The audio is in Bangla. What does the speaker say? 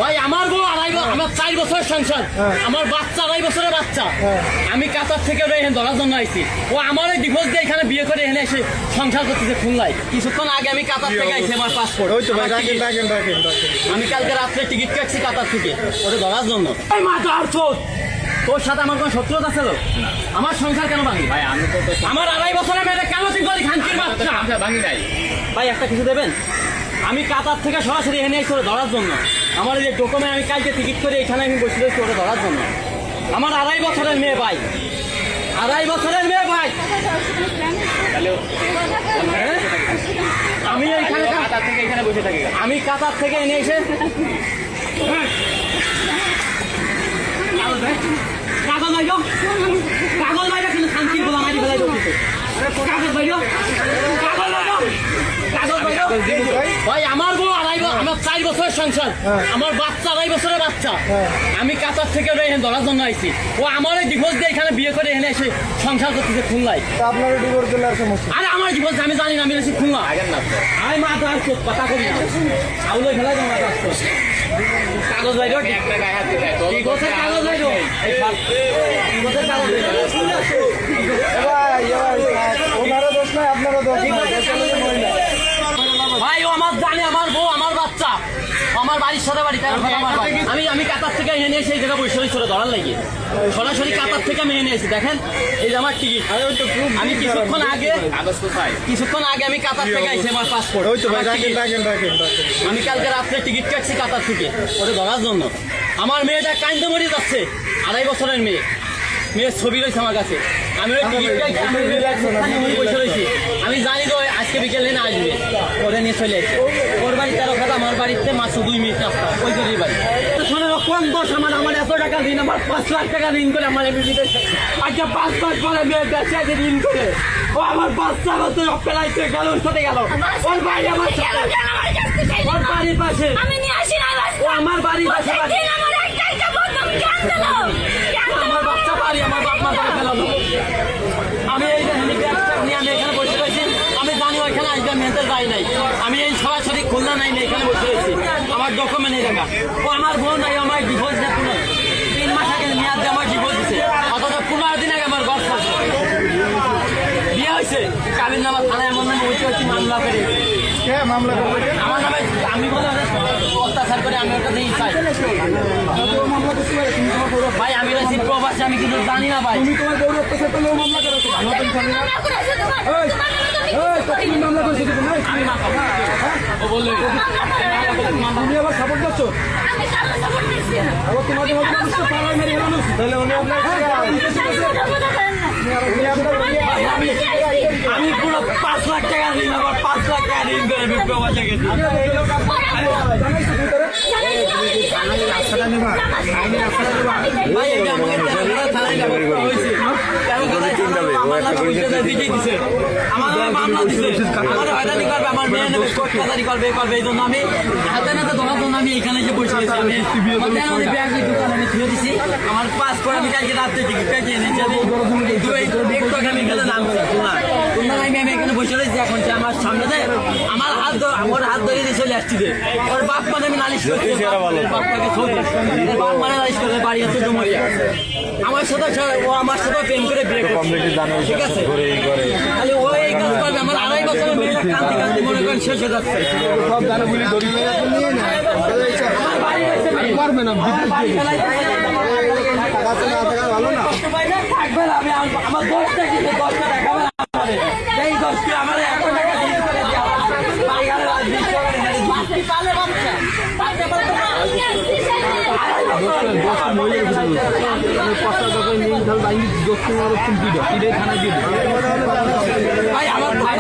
ভাই আমার বউ আমার 4 বছরের সংসার, আমার বাচ্চা 2.5 বছরের বাচ্চা। আমি কাতার থেকে এখানে ধরার জন্য আইছি। ও আমার এই ডিভোর্স দিয়ে এখানে বিয়ে করে এখানে এসে সংসার করতেছে খুলনায়। কিছুক্ষণ আগে আমি কাতার থেকে আইছি, আমার পাসপোর্ট। আমি কালকে রাত্রে টিকিট কাটছি কাতার থেকে ওটা ধরার জন্য। তোর সাথে আমার কোনো শত্রুতা ছিল? আমার সংসার কেন ভাঙি? ভাই আমি তো আমার 2.5 বছরের মেয়েটা কেন তুই বলি খানকির বাচ্চা? ভাঙি নাই ভাই, একটা কিছু দেবেন? আমি কাতার থেকে সরাসরি এখানে এসে ধরার জন্য। আমার এই যে ডকুমেন্ট আমি কালকে টিকিট করে এখানে আমি বসে রয়েছি ওটা ধরার জন্য। আমার 2.5 বছরের মেয়ে ভাই, 2.5 বছরের মেয়ে ভাই। আমি এইখানে কাতার থেকে এখানে বসে থাকি, আমি কাতার থেকে এনে এসে কাগজ বাইর, কাগজ বাইর, কিন্তু শান্তি বলা মারি ফেলাই দিচ্ছে। কাগজ বাইর, কাগজ বাইর, কাগজ বাইর। ভাই আমার বউ আমার 4 বছরের সংসার, আমার বাচ্চা 2.5 বছরের বাচ্চা। আমি কাতার থেকে এখানে ধরার জন্য আইছি। ও আমার এই ডিভোর্স দিয়ে এখানে বিয়ে করে এখানে এসে সংসার করতেছে খুলনায়। আপনার ডিভোর্স দিলে আর সমস্যা? আরে আমার ডিভোর্স আমি জানি না, আমি এসেছি খুলনা। আমি মা তো আর কথা করি না, আউলো ফেলাই দেবো। কাগজ বাইর, ডিভোর্সের কাগজ বাইর, ডিভোর্সের কাগজ বাইর। ওনারও দোষ নাই, আপনারও দোষ নাই। ভাই ও আমার জানে, আমার বউ আমার বাচ্চা, আমার বাড়ির সাথে বাড়ি। আমি কাতার থেকে এনে এসে এই জায়গায় বসে করে ধরার লাগে সরাসরি কাতার থেকে আমি এনে এসেছি। দেখেন এই যে আমার টিকিট। আমি কিছুক্ষণ আগে আমি কাতার থেকে আইছি, আমার পাসপোর্ট। আমি কালকে রাত্রে টিকিট কাটছি কাতার থেকে ওটা ধরার জন্য। আমার মেয়েটা কাইন্দে মরে যাচ্ছে, 2.5 বছরের মেয়ে। মেয়ের ছবি রয়েছে আমার কাছে। আমি ওই টিকিট বসে রয়েছি। আমি জানি তো আজকে বিকেলে না আসবে, ওরা নিয়ে চলে আসছে। ওর বাড়ি 13 খাত, আমার বাড়িতে মাত্র 2 মিনিট রাস্তা, ওই জন্য বাড়ি। শোনো কোন দোষ আমার এত টাকা ঋণ, আমার 5 লাখ টাকা ঋণ করে আমার আজকে 5 মাস পরে মেয়ে বেঁচে আছে ঋণ করে। ও আমার বাচ্চা বছর পেলাইছে গেল, ওর সাথে গেল। ওর বাড়ি আমার ওর বাড়ির পাশে, ও আমার বাড়ির পাশে। আমার বাচ্চা বাড়ি, আমার বাপ মা বাড়ি ফেলালো। আমি এই ব্যাগটা নিয়ে আমি এখানে বসে রয়েছি। আমি জানি ওইখানে আসবে, মেয়েদের বাড়ি নাই। আমি এই সরাসরি খুলনা নাই, এখানে বসে রয়েছি। আমার ডকুমেন্ট এই দেখা। ও আমার বোন নাই, আমার ডিভোর্স দেয় 3 মাস আগে মেয়াদ দিয়ে আমার ডিভোর্স দিচ্ছে। অথচ 15 দিন আগে আমার ঘর ছাড়ছে, বিয়ে হয়েছে। কাবিন নামা থানায় এমন নামে হয়েছে মামলা করে মামলা করবে আমার নামে। আমি বলে অত্যাচার করে আমি ওটা দিয়ে চাই। ভাই আমি রয়েছি প্রবাসী, আমি কিন্তু জানি না ভাই। তুমি তোমার বউর অত্যাচার করলেও মামলা করো? মামলা করেছো আমি ও বললো তুমি আবার সাপোর্ট করছ? আবার তোমাকে পাড়ায় মেরে মানুষ তাহলে উনি আপনার আমি পুরো 5 লাখ টাকা ঋণ, আবার 5 লাখ টাকা ঋণ করে আমি প্রবাসে গেছি। ভাই এটা আমাকে থানায় ব্যবস্থা হয়েছে। আমার মামলা দিচ্ছে, আমার হয়রানি করবে, আমার মেয়ে নেবে, কোর্টকাচারি করবে এই জন্য আমি হাতে নাতে ধরার জন্য আমি এখানে যে বসে রয়েছি। আমি ব্যাগ দোকানে আমি তুলে দিচ্ছি। আমার পাসপোর্ট আমি কালকে রাত্রে টিকিট কাটিয়ে এনেছি। আমি আমি এখানে নামছি আমি এখানে বসে রয়েছি। এখন সে আমার সামনে দেয়, আমার ওর হাত ধরে দিয়ে চলে আসছি। ওর বাপ মানে আমি নালিশ করছি, বাপ মানে নালিশ করতে বাড়ি আছে ডুমরিয়া। আমার সাথে ও আমার সাথে প্রেম করে বিয়ে করছে, ঠিক আছে? খালি ও এই কাজ করবে। আমার 2.5 বছরের মেয়েরা কান্দি কান্দি মনে করেন শেষ হয়ে যাচ্ছে। সব জানা বলি দড়ি পারবে না, ভালো না থাকবে না। আমি আমার 10টা কিন্তু 10টা দেখাবে না। এই 10টা আমার 1 টাকা দিয়ে করে দেওয়া ভাই আমার ভাই